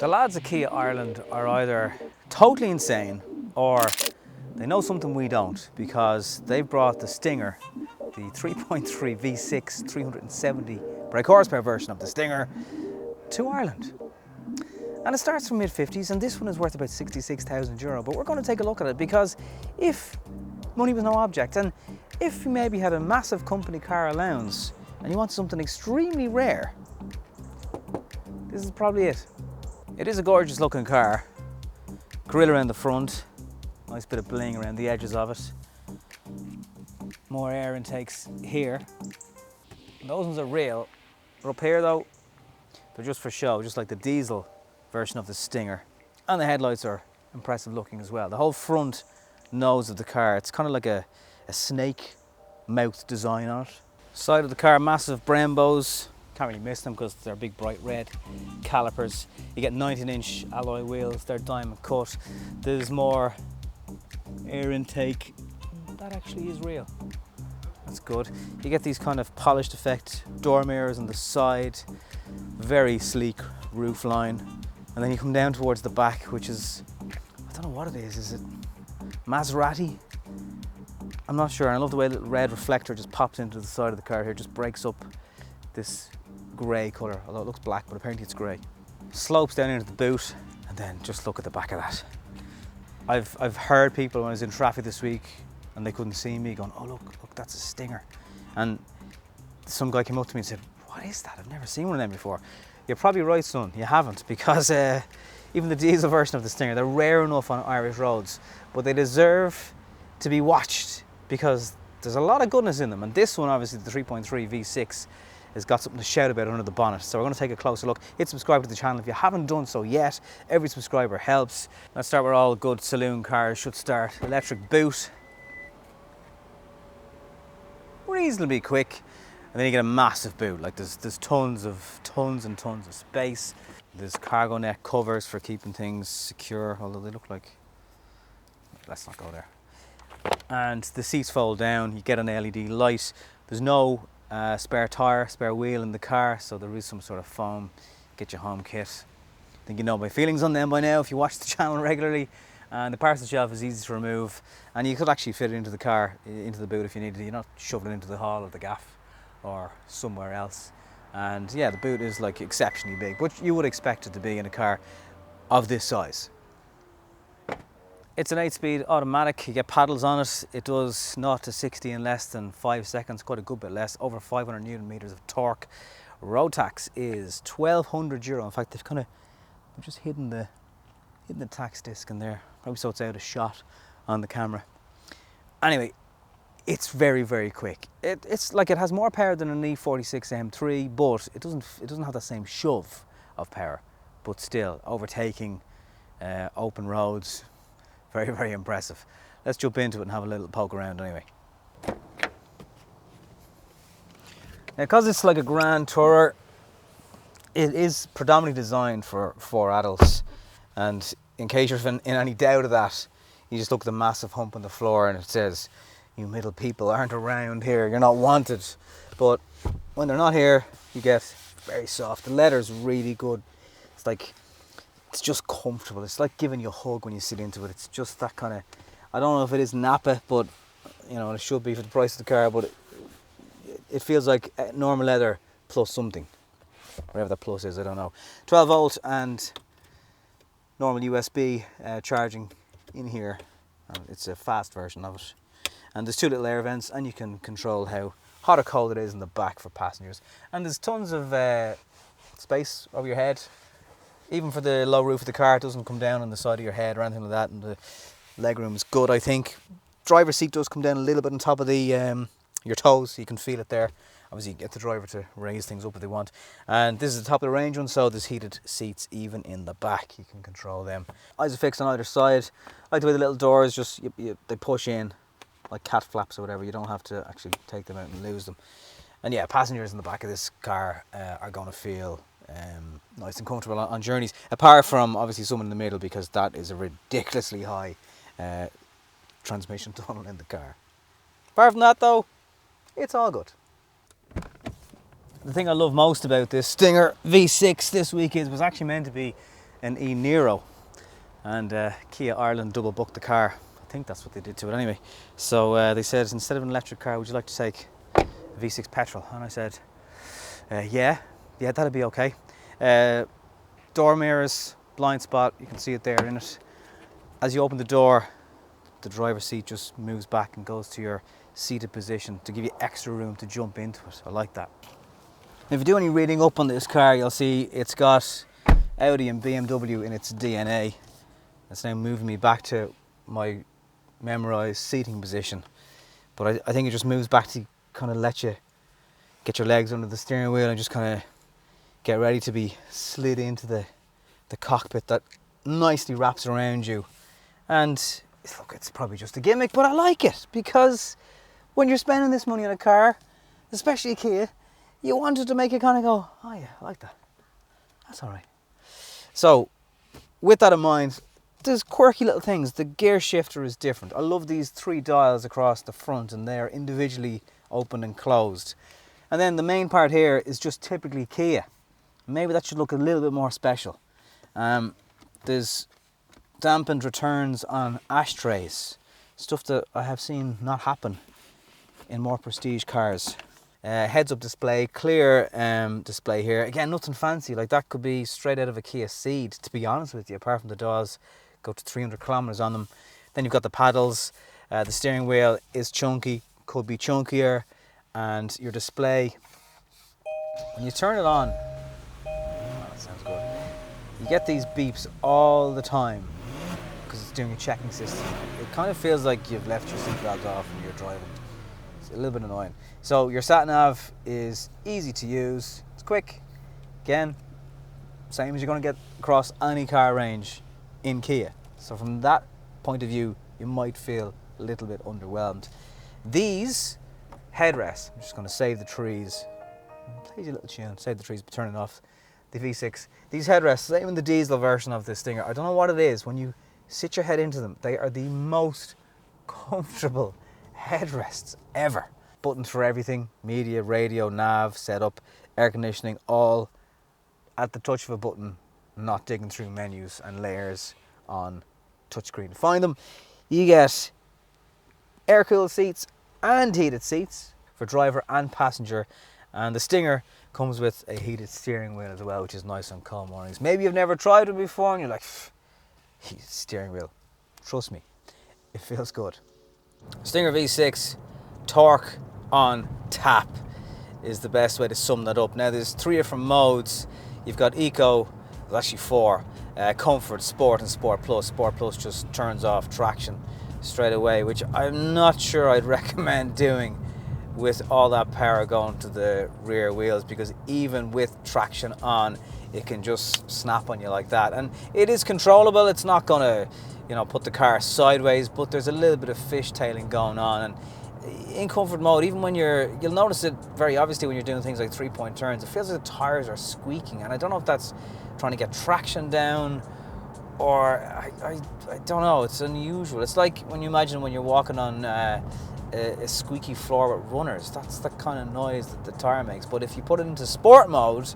The lads at Kia Ireland are either totally insane or they know something we don't, because they've brought the Stinger, the 3.3 V6 370 brake horsepower version of the Stinger, to Ireland. And it starts from mid-50s, and this one is worth about €66,000. But we're going to take a look at it, because if money was no object, and if you maybe had a massive company car allowance and you want something extremely rare, this is probably it. It is a gorgeous looking car. Grille around the front, nice bit of bling around the edges of it. More air intakes here. Those ones are real. They're up here though, they're just for show, just like the diesel version of the Stinger. And the headlights are impressive looking as well. The whole front nose of the car, it's kind of like a snake mouth design on it. Side of the car, massive Brembos. Can't really miss them because they're big bright red calipers. You get 19-inch alloy wheels, they're diamond cut. There's more air intake. That actually is real. That's good. You get these kind of polished effect door mirrors on the side, very sleek roof line. And then you come down towards the back, which is, I don't know what it is it Maserati? I'm not sure. I love the way the red reflector just pops into the side of the car here, just breaks up this grey colour, although it looks black, but apparently it's grey. Slopes down into the boot, and then just look at the back of that. I've heard people when I was in traffic this week and they couldn't see me going, oh look, that's a Stinger. And some guy came up to me and said, what is that? I've never seen one of them before. You're probably right, son, you haven't, because even the diesel version of the Stinger, they're rare enough on Irish roads, but they deserve to be watched because there's a lot of goodness in them. And this one, obviously the 3.3 V6, has got something to shout about under the bonnet. So we're going to take a closer look. Hit subscribe to the channel if you haven't done so yet. Every subscriber helps. Let's start where all good saloon cars should start. Electric boot. Reasonably quick. And then you get a massive boot. Like there's tons and tons of space. There's cargo net covers for keeping things secure, although they look like, let's not go there. And the seats fold down. You get an LED light. There's no spare tyre, spare wheel in the car, so there is some sort of foam, get your home kit. I think you know my feelings on them by now if you watch the channel regularly. And the parcel shelf is easy to remove, and you could actually fit it into the car, into the boot if you needed to. You're not shoving it into the hall of the gaff or somewhere else. And yeah, the boot is like exceptionally big, but you would expect it to be in a car of this size. It's an 8-speed automatic. You get paddles on it. It does 0 to 60 in less than 5 seconds, quite a good bit less, over 500 Newton meters of torque. Road tax is €1,200. In fact, they've just hidden the tax disc in there, probably so it's out of shot on the camera. Anyway, it's very, very quick. It's like it has more power than an E46 M3, but it doesn't have the same shove of power. But still, overtaking open roads. Very, very impressive. Let's jump into it and have a little poke around anyway. Now, because it's like a Grand Tourer, it is predominantly designed for adults. And in case you're in any doubt of that, you just look at the massive hump on the floor and it says, you middle people aren't around here, you're not wanted. But when they're not here, you get very soft. The leather's really good. It's just comfortable. It's like giving you a hug when you sit into it. It's just that kind of, I don't know if it is Napa, but you know, it should be for the price of the car, but it feels like normal leather plus something. Whatever that plus is, I don't know. 12 volt and normal USB charging in here. It's a fast version of it. And there's 2 little air vents, and you can control how hot or cold it is in the back for passengers. And there's tons of space over your head. Even for the low roof of the car, it doesn't come down on the side of your head or anything like that, and the legroom is good, I think. Driver's seat does come down a little bit on top of the your toes, so you can feel it there. Obviously, you get the driver to raise things up if they want. And this is the top of the range one, so there's heated seats even in the back. You can control them. Eyes are fixed on either side. I like the way the little doors just they push in like cat flaps or whatever. You don't have to actually take them out and lose them. And yeah, passengers in the back of this car are going to feel nice and comfortable on journeys, apart from obviously someone in the middle, because that is a ridiculously high transmission tunnel in the car. Apart from that though, it's all good. The thing I love most about this Stinger V6 this week was actually meant to be an e-Niro, and Kia Ireland double booked the car. I think that's what they did to it anyway. So they said, instead of an electric car, would you like to take a V6 petrol? And I said, yeah, that'd be okay. Door mirrors, blind spot, you can see it there in it. As you open the door, the driver's seat just moves back and goes to your seated position to give you extra room to jump into it. I like that. If you do any reading up on this car, you'll see it's got Audi and BMW in its DNA. It's now moving me back to my memorised seating position. But I think it just moves back to kind of let you get your legs under the steering wheel and just kind of get ready to be slid into the cockpit that nicely wraps around you. And look, it's probably just a gimmick, but I like it, because when you're spending this money on a car, especially a Kia, you wanted to make it kind of go, oh yeah, I like that. That's all right. So with that in mind, there's quirky little things. The gear shifter is different. I love these 3 dials across the front, and they're individually open and closed. And then the main part here is just typically Kia. Maybe that should look a little bit more special. There's dampened returns on ashtrays, stuff that I have seen not happen in more prestige cars. Heads-up display, clear display here. Again, nothing fancy. Like, that could be straight out of a Kia Ceed, to be honest with you, apart from the doors go to 300 kilometers on them. Then you've got the paddles. The steering wheel is chunky, could be chunkier, and your display, when you turn it on, oh, that sounds good. You get these beeps all the time because it's doing a checking system. It kind of feels like you've left your seatbelt off when you're driving. It's a little bit annoying. So your sat nav is easy to use. It's quick. Again, same as you're going to get across any car range in Kia. So from that point of view, you might feel a little bit underwhelmed. These headrests, I'm just going to save the trees. Plays a little tune. Save the trees, but turn it off. The V6. These headrests, same in the diesel version of this Stinger. I don't know what it is. When you sit your head into them, they are the most comfortable headrests ever. Buttons for everything: media, radio, nav, setup, air conditioning, all at the touch of a button, not digging through menus and layers on touchscreen to find them. You get air-cooled seats and heated seats for driver and passenger, and the Stinger comes with a heated steering wheel as well, which is nice on cold mornings. Maybe you've never tried it before and you're like, heated steering wheel. Trust me, it feels good. Stinger V6, torque on tap is the best way to sum that up. Now, there's 3 different modes. You've got Eco, well, actually 4, Comfort, Sport, and Sport Plus. Sport Plus just turns off traction straight away, which I'm not sure I'd recommend doing with all that power going to the rear wheels, because even with traction on, it can just snap on you like that. And it is controllable. It's not gonna, put the car sideways, but there's a little bit of fishtailing going on. And in comfort mode, even when you'll notice it very obviously when you're doing things like 3-point turns, it feels like the tires are squeaking, and I don't know if that's trying to get traction down, or I don't know. It's unusual. It's like when you imagine when you're walking on a squeaky floor with runners. That's the kind of noise that the tire makes. But if you put it into sport mode,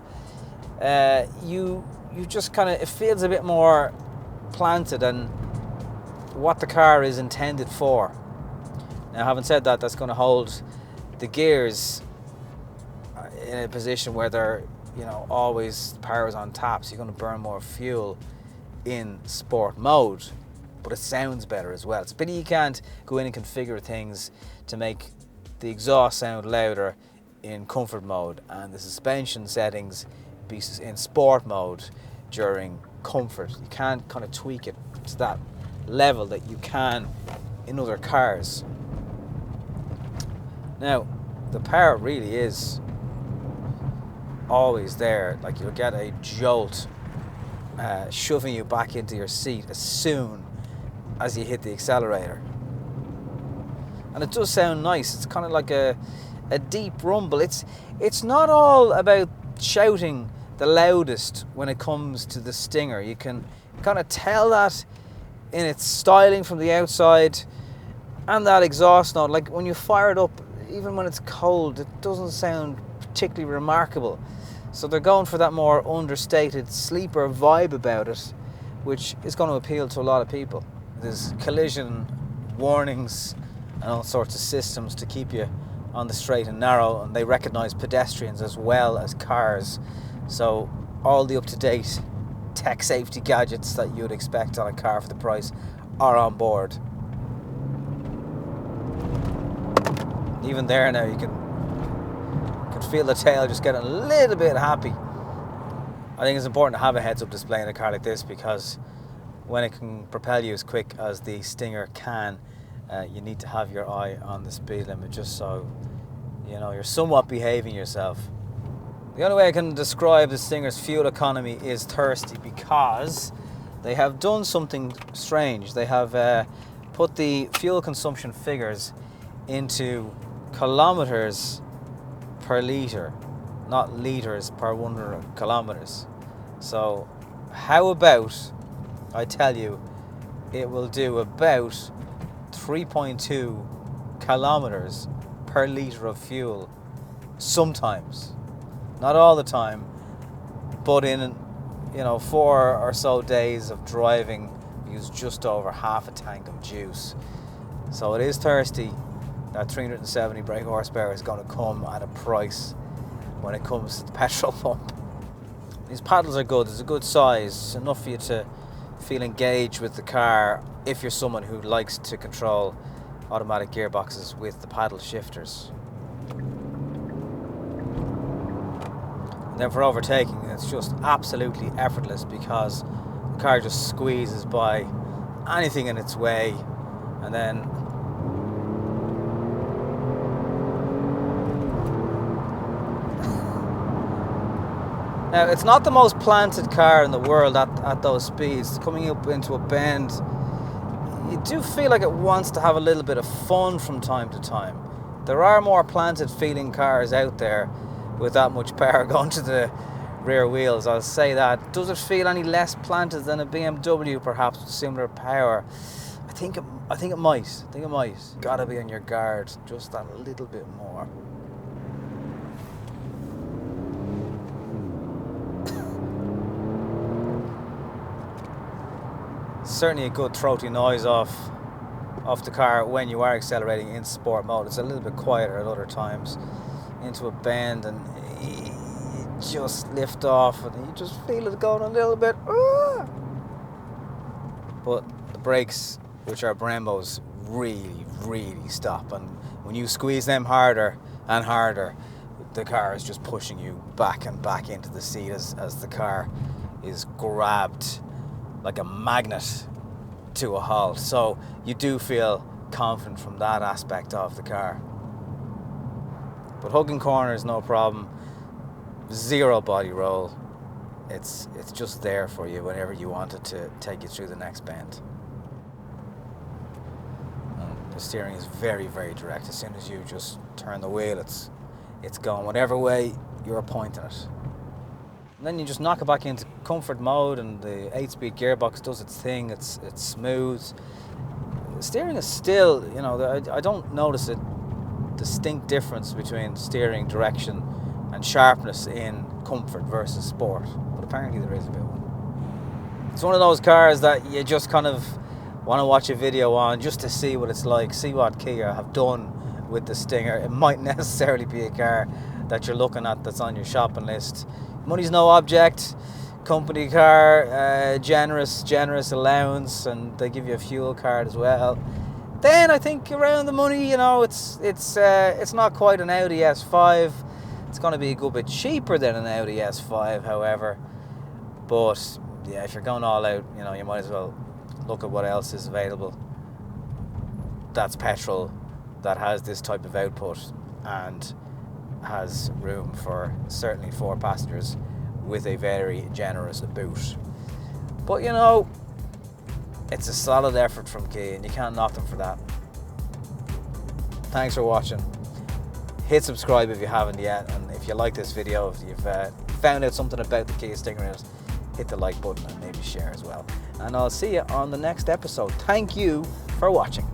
you just kind of, it feels a bit more planted and what the car is intended for. Now, having said that, that's going to hold the gears in a position where they're, always power's on tap, so you're going to burn more fuel in sport mode, but it sounds better as well. It's a pity you can't go in and configure things to make the exhaust sound louder in comfort mode and the suspension settings be in sport mode during comfort. You can't kind of tweak it to that level that you can in other cars. Now, the power really is always there. Like, you'll get a jolt shoving you back into your seat as soon as you hit the accelerator. And it does sound nice. It's kind of like a deep rumble. It's not all about shouting the loudest when it comes to the Stinger. You can kind of tell that in its styling from the outside, and that exhaust note. Like, when you fire it up, even when it's cold, it doesn't sound particularly remarkable. So they're going for that more understated sleeper vibe about it, which is going to appeal to a lot of people. There's collision warnings and all sorts of systems to keep you on the straight and narrow, and they recognise pedestrians as well as cars. So all the up-to-date tech safety gadgets that you would expect on a car for the price are on board. Even there now you can feel the tail just getting a little bit happy. I think it's important to have a heads-up display in a car like this, because when it can propel you as quick as the Stinger can, you need to have your eye on the speed limit, just so you know you're somewhat behaving yourself. The only way I can describe the Stinger's fuel economy is thirsty, because they have done something strange. They have put the fuel consumption figures into kilometers per litre, not litres per 100 kilometers. So how about I tell you, it will do about 3.2 kilometers per litre of fuel sometimes. Not all the time, but in 4 or so days of driving, use just over half a tank of juice. So it is thirsty. That 370 brake horsepower is going to come at a price when it comes to the petrol pump. These paddles are good. It's a good size, enough for you to feel engaged with the car if you're someone who likes to control automatic gearboxes with the paddle shifters. And then for overtaking, it's just absolutely effortless, because the car just squeezes by anything in its way, and then now, it's not the most planted car in the world at those speeds. Coming up into a bend, you do feel like it wants to have a little bit of fun from time to time. There are more planted feeling cars out there with that much power going to the rear wheels, I'll say that. Does it feel any less planted than a BMW perhaps with similar power? I think it might. Gotta be on your guard just that little bit more. Certainly a good throaty noise off the car when you are accelerating in sport mode. It's a little bit quieter at other times. Into a bend and you just lift off and you just feel it going a little bit. But the brakes, which are Brembos, really stop, and when you squeeze them harder and harder, the car is just pushing you back and back into the seat as the car is grabbed like a magnet to a halt. So you do feel confident from that aspect of the car. But hugging corners, no problem. Zero body roll. It's just there for you whenever you want it to take you through the next bend. And the steering is very direct. As soon as you just turn the wheel, it's going whatever way you're pointing it. And then you just knock it back into comfort mode, and the 8-speed gearbox does its thing. It's smooth. The steering is still, I don't notice a distinct difference between steering direction and sharpness in comfort versus sport, but apparently there is a bit one. It's one of those cars that you just kind of want to watch a video on just to see what it's like, see what Kia have done with the Stinger. It might necessarily be a car that you're looking at that's on your shopping list. Money's no object, company car, generous allowance, and they give you a fuel card as well. Then I think around the money, it's not quite an Audi S5. It's going to be a good bit cheaper than an Audi S5, however. But yeah, if you're going all out, you might as well look at what else is available. That's petrol, that has this type of output and has room for certainly 4 passengers with a very generous boot. But it's a solid effort from Kia, and you can't knock them for that. Thanks for watching. Hit subscribe if you haven't yet, and if you like this video, if you've found out something about the Kia Stinger, hit the like button and maybe share as well. And I'll see you on the next episode. Thank you for watching.